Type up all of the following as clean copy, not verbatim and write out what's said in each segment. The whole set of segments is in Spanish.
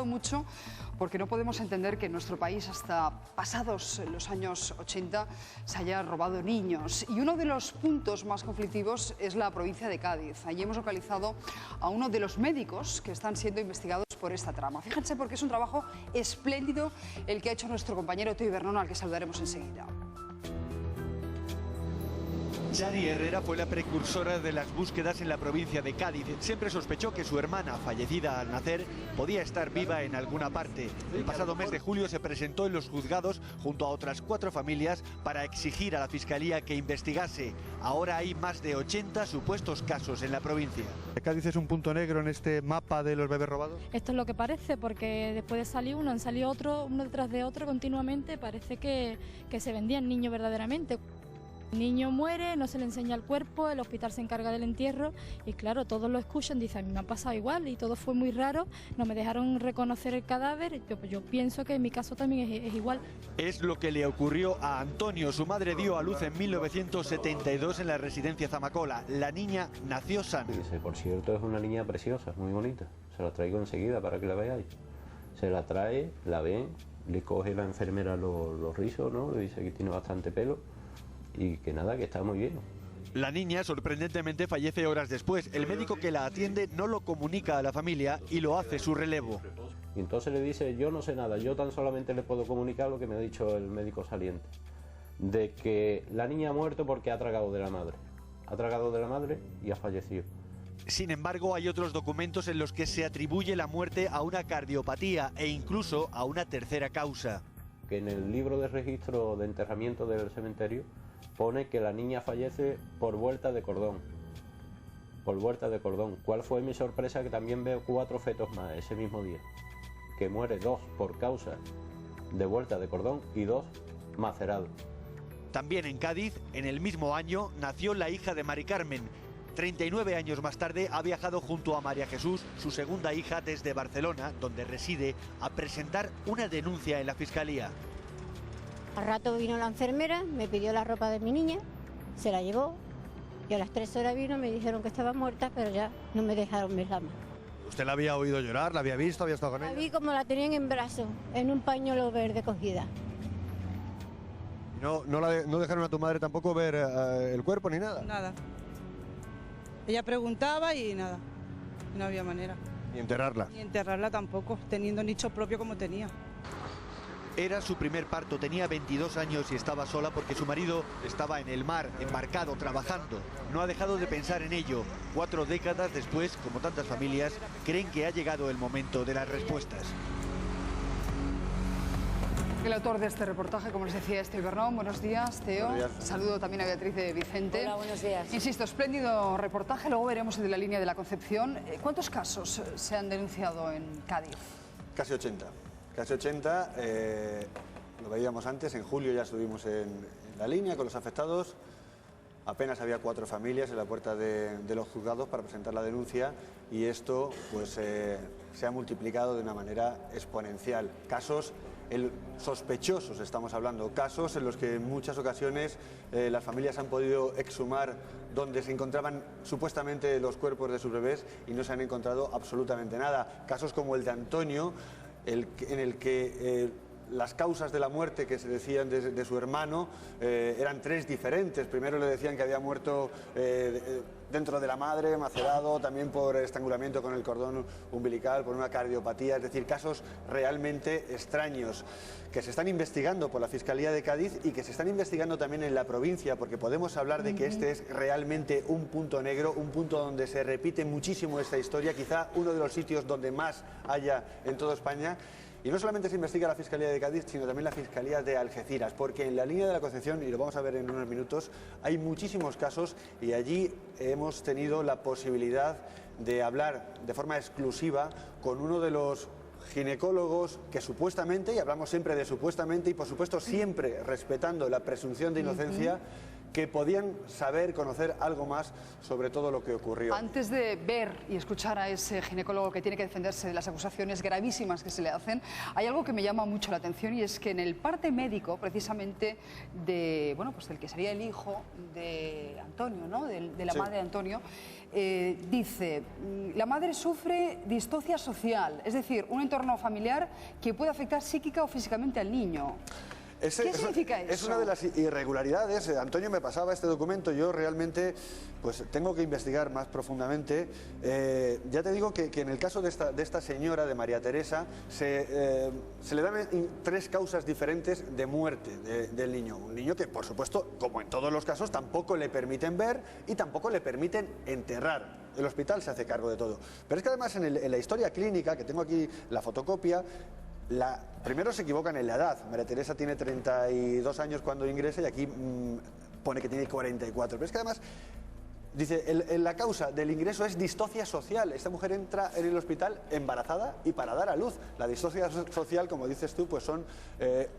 preocupado mucho porque no podemos entender que en nuestro país hasta pasados los años 80 se haya robado niños. Y uno de los puntos más conflictivos es la provincia de Cádiz. Allí hemos localizado a uno de los médicos que están siendo investigados por esta trama. Fíjense porque es un trabajo espléndido el que ha hecho nuestro compañero Teo Ibernón, al que saludaremos enseguida. Chari Herrera fue la precursora de las búsquedas en la provincia de Cádiz. Siempre sospechó que su hermana, fallecida al nacer, podía estar viva en alguna parte. El pasado mes de julio se presentó en los juzgados junto a otras 4 familias para exigir a la Fiscalía que investigase. Ahora hay más de 80 supuestos casos en la provincia. ¿Cádiz es un punto negro en este mapa de los bebés robados? Esto es lo que parece, porque después de salir uno, han salido otro, uno detrás de otro continuamente. Parece que se vendían niños verdaderamente. El niño muere, no se le enseña el cuerpo, el hospital se encarga del entierro y claro, todos lo escuchan, dicen, a mí me ha pasado igual y todo fue muy raro, no me dejaron reconocer el cadáver, yo pienso que en mi caso también es igual. Es lo que le ocurrió a Antonio. Su madre dio a luz en 1972 en la residencia Zamacola. La niña nació sana. Por cierto, es una niña preciosa, muy bonita, se la traigo enseguida para que la veáis. Se la trae, la ven, le coge la enfermera los rizos, ¿no? Le dice que tiene bastante pelo. Y que nada, que está muy bien. La niña sorprendentemente fallece horas después. El médico que la atiende no lo comunica a la familia y lo hace su relevo. Y entonces le dice, yo no sé nada, yo tan solamente le puedo comunicar lo que me ha dicho el médico saliente. De que la niña ha muerto porque ha tragado de la madre. Ha tragado de la madre y ha fallecido. Sin embargo, hay otros documentos en los que se atribuye la muerte a una cardiopatía e incluso a una tercera causa. Que en el libro de registro de enterramiento del cementerio pone que la niña fallece por vuelta de cordón. Por vuelta de cordón. ¿Cuál fue mi sorpresa? Que también veo 4 fetos más ese mismo día. Que muere 2 por causa de vuelta de cordón y 2 macerados. También en Cádiz, en el mismo año, nació la hija de Mari Carmen. 39 años más tarde ha viajado junto a María Jesús, su segunda hija, desde Barcelona, donde reside, a presentar una denuncia en la Fiscalía. Al rato vino la enfermera, me pidió la ropa de mi niña, se la llevó y a las 3 horas vino, me dijeron que estaba muerta, pero ya no me dejaron ver la mano. ¿Usted la había oído llorar? ¿La había visto? ¿Había estado con ella? La vi como la tenían en brazos, en un pañuelo verde cogida. ¿No dejaron a tu madre tampoco ver el cuerpo ni nada? Nada. Ella preguntaba y nada, no había manera. Ni enterrarla. Ni enterrarla tampoco, teniendo nicho propio como tenía. Era su primer parto, tenía 22 años y estaba sola porque su marido estaba en el mar, embarcado, trabajando. No ha dejado de pensar en ello. 4 décadas después, como tantas familias, creen que ha llegado el momento de las respuestas. El autor de este reportaje, como les decía, es Teo Ibernón. Buenos días, Teo. Buenos días. Saludo también a Beatriz de Vicente. Hola, buenos días. Insisto, espléndido reportaje. Luego veremos el de la línea de la Concepción. ¿Cuántos casos se han denunciado en Cádiz? Casi 80. Casi 80, lo veíamos antes, en julio ya estuvimos en la línea con los afectados. Apenas había 4 familias en la puerta de los juzgados para presentar la denuncia y esto pues se ha multiplicado de una manera exponencial. Casos sospechosos, estamos hablando, casos en los que en muchas ocasiones las familias han podido exhumar donde se encontraban supuestamente los cuerpos de sus bebés y no se han encontrado absolutamente nada. Casos como el de Antonio, en el que las causas de la muerte que se decían de su hermano eran 3 diferentes. Primero le decían que había muerto dentro de la madre, macerado, también por estrangulamiento con el cordón umbilical, por una cardiopatía, es decir, casos realmente extraños que se están investigando por la Fiscalía de Cádiz y que se están investigando también en la provincia, porque podemos hablar de que este es realmente un punto negro, un punto donde se repite muchísimo esta historia, quizá uno de los sitios donde más haya en toda España. Y no solamente se investiga la Fiscalía de Cádiz, sino también la Fiscalía de Algeciras, porque en la línea de la Concepción, y lo vamos a ver en unos minutos, hay muchísimos casos y allí hemos tenido la posibilidad de hablar de forma exclusiva con uno de los ginecólogos que supuestamente, y hablamos siempre de supuestamente y por supuesto siempre respetando la presunción de inocencia, que podían saber, conocer algo más sobre todo lo que ocurrió. Antes de ver y escuchar a ese ginecólogo que tiene que defenderse de las acusaciones gravísimas que se le hacen, hay algo que me llama mucho la atención, y es que en el parte médico, precisamente, del que sería el hijo de Antonio, ¿no? de la madre de Antonio, dice, la madre sufre distocia social, es decir, un entorno familiar que puede afectar psíquica o físicamente al niño. ¿Qué significa eso? Es una de las irregularidades. Antonio me pasaba este documento, yo realmente pues tengo que investigar más profundamente. Ya te digo que en el caso de esta señora, de María Teresa, se le dan 3 causas diferentes de muerte del niño. Un niño que, por supuesto, como en todos los casos, tampoco le permiten ver y tampoco le permiten enterrar. El hospital se hace cargo de todo. Pero es que además en la historia clínica, que tengo aquí la fotocopia, primero se equivocan en la edad. María Teresa tiene 32 años cuando ingresa y aquí pone que tiene 44. Pero es que además dice, la causa del ingreso es distocia social. Esta mujer entra en el hospital embarazada y para dar a luz. La distocia social, como dices tú, pues son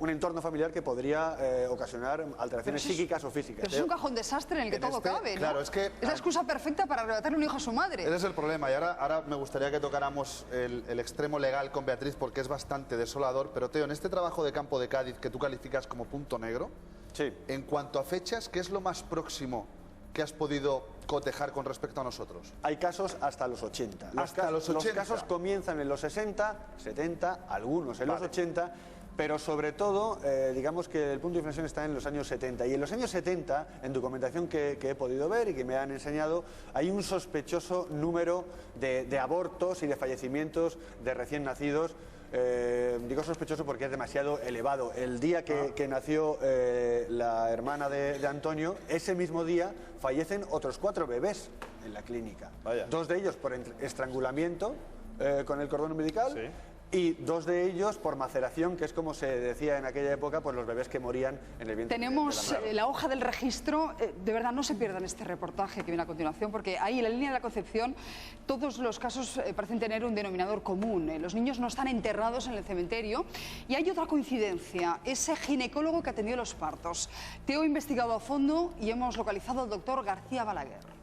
un entorno familiar que podría ocasionar alteraciones psíquicas o físicas. Pero es un cajón desastre en el que todo cabe, ¿no? Claro, es la excusa perfecta para arrebatarle un hijo a su madre. Ese es el problema. Y ahora me gustaría que tocáramos el extremo legal con Beatriz, porque es bastante desolador. Pero, Teo, en este trabajo de campo de Cádiz que tú calificas como punto negro, sí. En cuanto a fechas, ¿qué es lo más próximo que has podido cotejar con respecto a nosotros? Hay casos hasta los 80. Los 80. Los casos comienzan en los 60, 70, algunos en los 80, pero sobre todo, digamos que el punto de inflexión está en los años 70. Y en los años 70, en documentación que he podido ver y que me han enseñado, hay un sospechoso número de abortos y de fallecimientos de recién nacidos. Digo sospechoso porque es demasiado elevado. El día que nació la hermana de Antonio, ese mismo día fallecen otros 4 bebés en la clínica. Vaya. 2 de ellos por estrangulamiento con el cordón umbilical. Sí. Y 2 de ellos por maceración, que es como se decía en aquella época, pues los bebés que morían en el vientre. Tenemos la hoja del registro. De verdad, no se pierdan este reportaje que viene a continuación, porque ahí, en la línea de la Concepción, todos los casos parecen tener un denominador común. Los niños no están enterrados en el cementerio. Y hay otra coincidencia, ese ginecólogo que atendió los partos. Teo ha investigado a fondo y hemos localizado al doctor García Balaguer.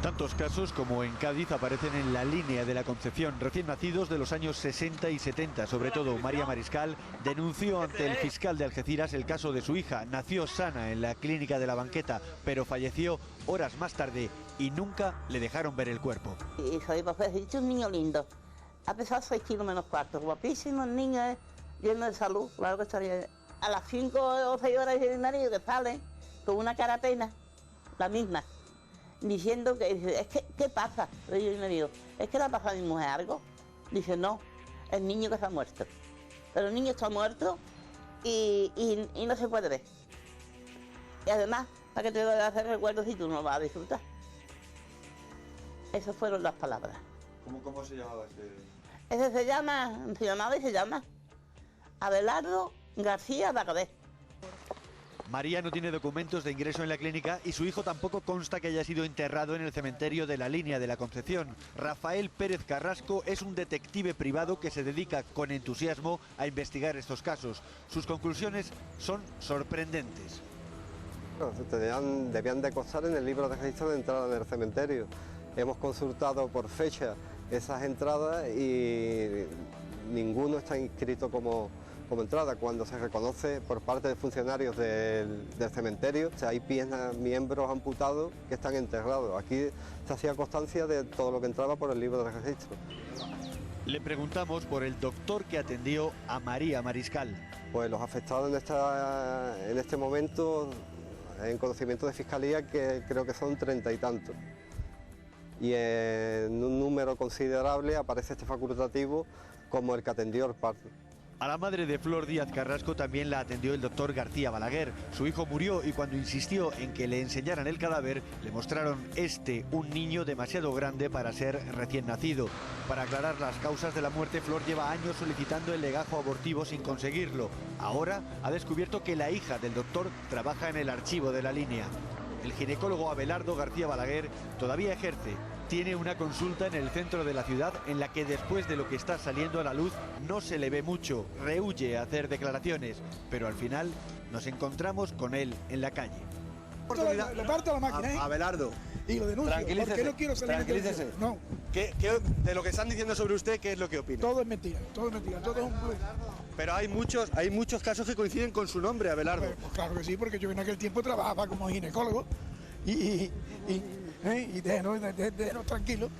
Tantos casos como en Cádiz aparecen en la línea de la Concepción. Recién nacidos de los años 60 y 70, sobre todo María Mariscal, denunció ante el fiscal de Algeciras el caso de su hija. Nació sana en la clínica de La Banqueta, pero falleció horas más tarde y nunca le dejaron ver el cuerpo. Y soy es un niño lindo. Ha pesado 6 kilos menos cuarto, guapísimo, el niño lleno de salud. Claro que estaría a las 5 o 6 horas de nariz que sale con una cara pena, la misma, diciendo que, es que, ¿qué pasa? Y yo le digo, ¿es que le ha pasado a mi mujer algo? Dice, no, el niño que está muerto. Pero el niño está muerto y no se puede ver. Y además, ¿para qué te voy a hacer recuerdos si tú no vas a disfrutar? Esas fueron las palabras. ¿Cómo se llamaba ese? Ese se llama Abelardo García Balaguer. María no tiene documentos de ingreso en la clínica y su hijo tampoco consta que haya sido enterrado en el cementerio de la línea de la Concepción. Rafael Pérez Carrasco es un detective privado que se dedica con entusiasmo a investigar estos casos. Sus conclusiones son sorprendentes. Debían de constar en el libro de registro de entrada del cementerio. Hemos consultado por fecha esas entradas y ninguno está inscrito como entrada. Cuando se reconoce por parte de funcionarios del cementerio, o sea, hay miembros amputados que están enterrados. Aquí se hacía constancia de todo lo que entraba por el libro de registro. Le preguntamos por el doctor que atendió a María Mariscal. Pues los afectados en este momento, en conocimiento de Fiscalía, que creo que son 30 y tantos. Y en un número considerable aparece este facultativo como el que atendió el parto. A la madre de Flor Díaz Carrasco también la atendió el doctor García Balaguer. Su hijo murió y cuando insistió en que le enseñaran el cadáver, le mostraron un niño demasiado grande para ser recién nacido. Para aclarar las causas de la muerte, Flor lleva años solicitando el legajo abortivo sin conseguirlo. Ahora ha descubierto que la hija del doctor trabaja en el archivo de la línea. El ginecólogo Abelardo García Balaguer todavía ejerce Tiene una consulta en el centro de la ciudad en la que después de lo que está saliendo a la luz no se le ve mucho, rehúye a hacer declaraciones, pero al final nos encontramos con él en la calle. Le parto la máquina, ¿eh? Abelardo, y lo denuncio. tranquilícese, ¿Por qué no quiero salir tranquilícese. No. De lo que están diciendo sobre usted, ¿qué es lo que opina? Todo es mentira, todo es mentira, todo es un... Pero hay muchos casos que coinciden con su nombre, Abelardo. Pues claro que sí, porque yo en aquel tiempo trabajaba como ginecólogo déjenos tranquilos.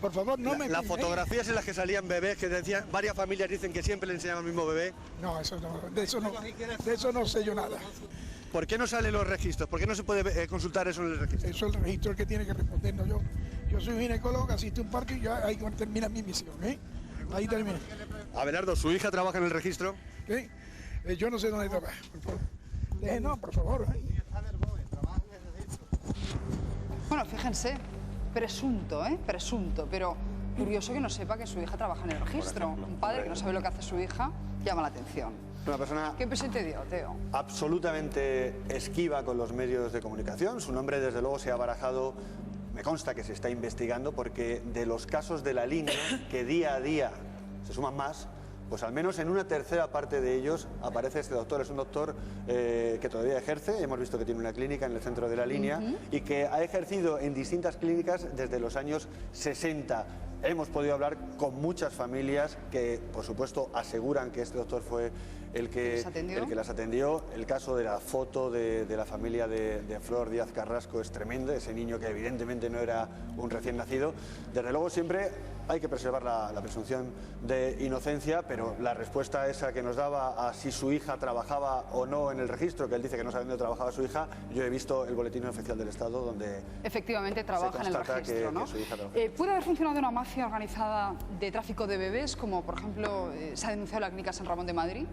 Por favor, no me... Las fotografías en las que salían bebés, que decían, varias familias dicen que siempre le enseñaban al mismo bebé. No, de eso no sé yo nada. ¿Por qué no salen los registros? ¿Por qué no se puede consultar eso en el registro? Eso es el registro el que tiene que responder, no yo. Yo soy ginecólogo, asisto a un parque y ya ahí termina mi misión, ¿eh? Ahí termina. Abelardo, ¿su hija trabaja en el registro? ¿Qué? Yo no sé dónde trabaja, por favor. No, por favor. Bueno, fíjense, presunto, pero curioso que no sepa que su hija trabaja en el registro. Un padre que no sabe lo que hace su hija llama la atención. Una persona... ¿Qué impresión te dio, Teo? Absolutamente esquiva con los medios de comunicación. Su nombre, desde luego, se ha barajado. Me consta que se está investigando porque de los casos de la línea, que día a día se suman más, pues al menos en una tercera parte de ellos aparece este doctor. Es un doctor que todavía ejerce, hemos visto que tiene una clínica en el centro de la línea y que ha ejercido en distintas clínicas desde los años 60. Hemos podido hablar con muchas familias que, por supuesto, aseguran que este doctor fue el que las atendió. El caso de la foto de la familia de Flor Díaz Carrasco es tremendo, ese niño que evidentemente no era un recién nacido. Desde luego siempre hay que preservar la presunción de inocencia, pero la respuesta esa que nos daba a si su hija trabajaba o no en el registro, que él dice que no sabe dónde trabajaba su hija, yo he visto el boletín oficial del Estado donde efectivamente trabaja en el registro, ¿no? Que su hija trabaja. ¿Puede haber funcionado una mafia organizada de tráfico de bebés, como por ejemplo se ha denunciado en la clínica San Ramón de Madrid?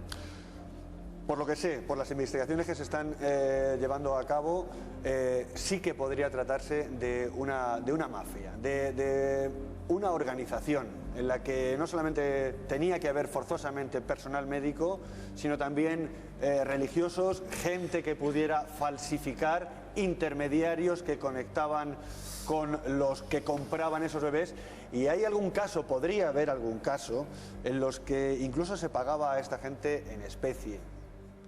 Por lo que sé, por las investigaciones que se están llevando a cabo, sí que podría tratarse de una mafia, de una organización en la que no solamente tenía que haber forzosamente personal médico, sino también religiosos, gente que pudiera falsificar, intermediarios que conectaban con los que compraban esos bebés. Y hay algún caso, podría haber algún caso, en los que incluso se pagaba a esta gente en especie.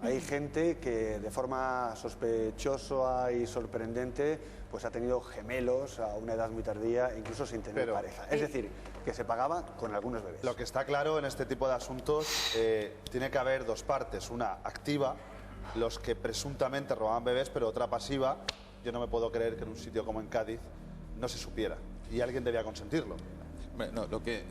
Hay gente que de forma sospechosa y sorprendente pues ha tenido gemelos a una edad muy tardía, incluso sin tener pareja. Es decir, que se pagaba con algunos bebés. Lo que está claro en este tipo de asuntos, tiene que haber dos partes. Una activa, los que presuntamente robaban bebés, pero otra pasiva. Yo no me puedo creer que en un sitio como en Cádiz no se supiera y alguien debía consentirlo. No, lo que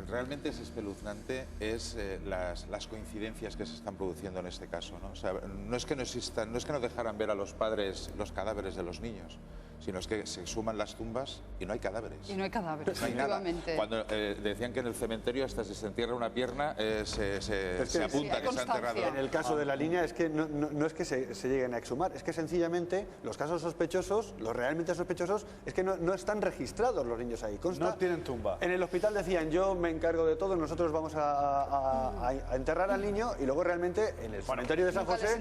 realmente es espeluznante es las coincidencias que se están produciendo en este caso, ¿no? O sea, no es que no existan, no es que no dejaran ver a los padres los cadáveres de los niños, sino es que se suman las tumbas y no hay cadáveres. Y no hay cadáveres, no hay nada. efectivamente. Cuando decían que en el cementerio hasta si se entierra una pierna se apunta que se ha enterrado. En el caso de la línea es que no es que se lleguen a exhumar, es que sencillamente los casos sospechosos, los realmente sospechosos, es que no están registrados los niños ahí. Consta, no tienen tumba. En el hospital decían, yo me encargo de todo, nosotros vamos a enterrar al niño, y luego realmente en el cementerio de San José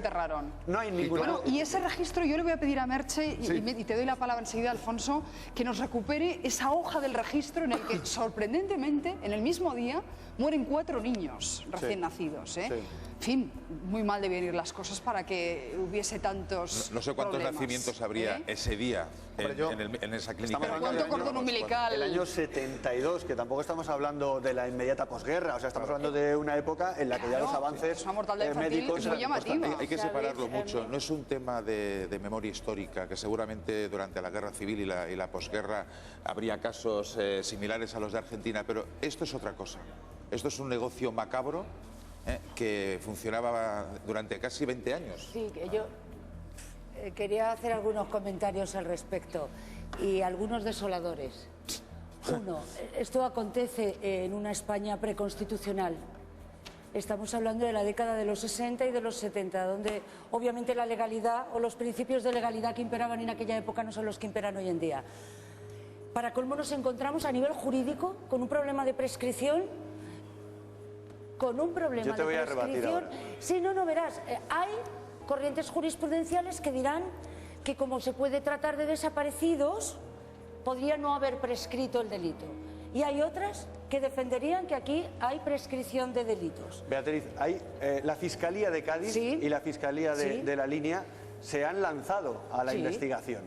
no hay ninguna. Bueno, y ese registro yo le voy a pedir a Merche, y te doy la palabra enseguida, Alfonso, que nos recupere esa hoja del registro en el que, sorprendentemente, en el mismo día, mueren 4 niños recién nacidos, ¿eh? En fin, muy mal debían ir las cosas para que hubiese tantos No sé cuántos problemas, nacimientos habría ese día en esa clínica. ¿Cuánto cordón umbilical? El año 72, que tampoco estamos hablando de la inmediata posguerra, o sea, estamos hablando de una época en la que ya los avances médicos... Hay que separarlo mucho, no es un tema de memoria histórica, que seguramente durante la guerra civil y la posguerra habría casos similares a los de Argentina, pero esto es otra cosa. Esto es un negocio macabro que funcionaba durante casi 20 años. Sí, que yo quería hacer algunos comentarios al respecto y algunos desoladores. Uno, esto acontece en una España preconstitucional. Estamos hablando de la década de los 60 y de los 70, donde obviamente la legalidad o los principios de legalidad que imperaban en aquella época no son los que imperan hoy en día. Para colmo nos encontramos a nivel jurídico con un problema de prescripción. Yo te voy a rebatir ahora. Sí, no verás. Hay corrientes jurisprudenciales que dirán que como se puede tratar de desaparecidos, podría no haber prescrito el delito. Y hay otras que defenderían que aquí hay prescripción de delitos. Beatriz, hay la Fiscalía de Cádiz y la Fiscalía de La Línea se han lanzado a la investigación.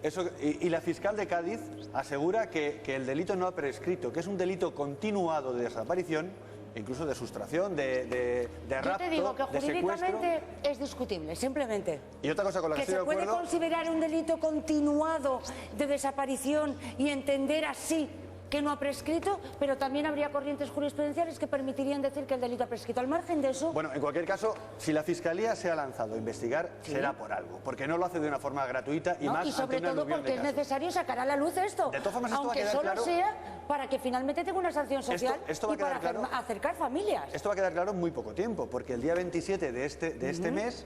Eso, y la fiscal de Cádiz asegura que el delito no ha prescrito, que es un delito continuado de desaparición, incluso de sustracción, de rapto, Yo te digo que de secuestro. jurídicamente es discutible, simplemente. Y otra cosa con la que Que estoy se de puede acuerdo... considerar un delito continuado de desaparición y entender así que no ha prescrito, pero también habría corrientes jurisprudenciales que permitirían decir que el delito ha prescrito. Al margen de eso... Bueno, en cualquier caso, si la Fiscalía se ha lanzado a investigar, será por algo, porque no lo hace de una forma gratuita y No, más y sobre ante una todo aluvión porque de es casos. necesario sacar a la luz esto, De todas formas, esto va a aunque quedar solo claro. sea para que finalmente tenga una sanción social esto va a y para quedar claro. acercar familias. Esto va a quedar claro en muy poco tiempo, porque el día 27 de este mes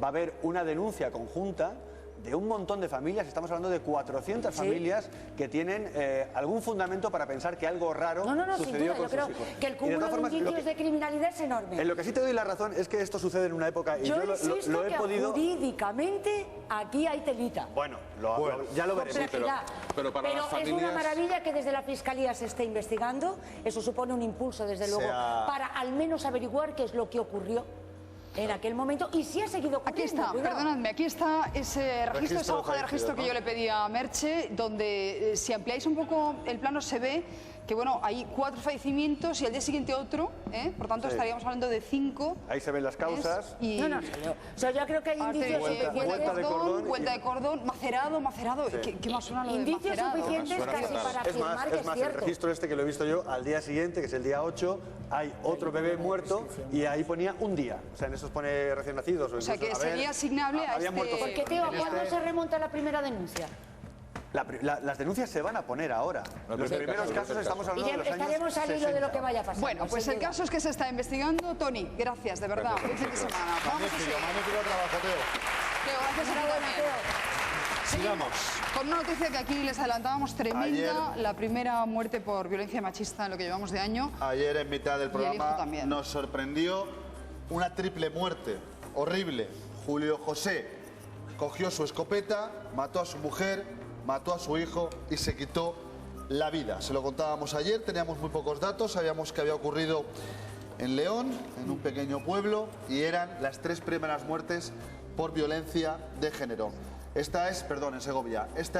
va a haber una denuncia conjunta de un montón de familias. Estamos hablando de 400 familias que tienen algún fundamento para pensar que algo raro sin sucedió duda, con yo creo sus hijos. que el Y de cúmulo todas de formas, indicios de criminalidad es enorme. en lo que sí te doy la razón es que esto sucede en una época y yo insisto lo he que podido... jurídicamente aquí hay telita. Bueno, ya lo veremos. Complejidad. pero para las es familias... una maravilla que desde la Fiscalía se esté investigando. Eso supone un impulso, desde luego, para al menos averiguar qué es lo que ocurrió en aquel momento y si ha seguido ocurriendo. Aquí está, cuidado. perdonadme, aquí está ese registro, esa hoja de de registro que yo le pedí a Merche, donde si ampliáis un poco el plano se ve que bueno, hay 4 fallecimientos y al día siguiente otro, por tanto Sí. estaríamos hablando de 5. Ahí se ven las causas. Y... No, o sea, yo creo que hay indicios suficientes. Vuelta de cordón, macerado. ¿Qué más suena lo de Indicios macerado? suficientes casi para afirmar que es el cierto. registro este que lo he visto yo, al día siguiente, que es el día 8, hay otro bebé muerto y ahí ponía un día. O sea, en esos pone recién nacidos. O sea, que sería asignable a habían muerto Porque, Teo, ¿a cuándo se remonta la primera denuncia? Las denuncias se van a poner ahora. Los primeros casos estamos hablando Y de los años estaremos al hilo 60. de lo que vaya a pasar. Bueno, pues el caso es que se está investigando. Tony, gracias, de verdad. Buen fin de semana. Vamos a seguir. Magnífico trabajo, Teo. Teo, gracias a ti también. Sigamos. Con una noticia que aquí les adelantábamos tremenda, Ayer- la primera muerte por violencia machista en lo que llevamos de año. Ayer en mitad del Y el hijo programa también. nos sorprendió una triple muerte, horrible. Julio José cogió su escopeta, mató a su mujer, mató a su hijo y se quitó la vida. Se lo contábamos ayer, teníamos muy pocos datos, sabíamos que había ocurrido en León, en un pequeño pueblo, y eran las 3 primeras muertes por violencia de género. En Segovia. Esta es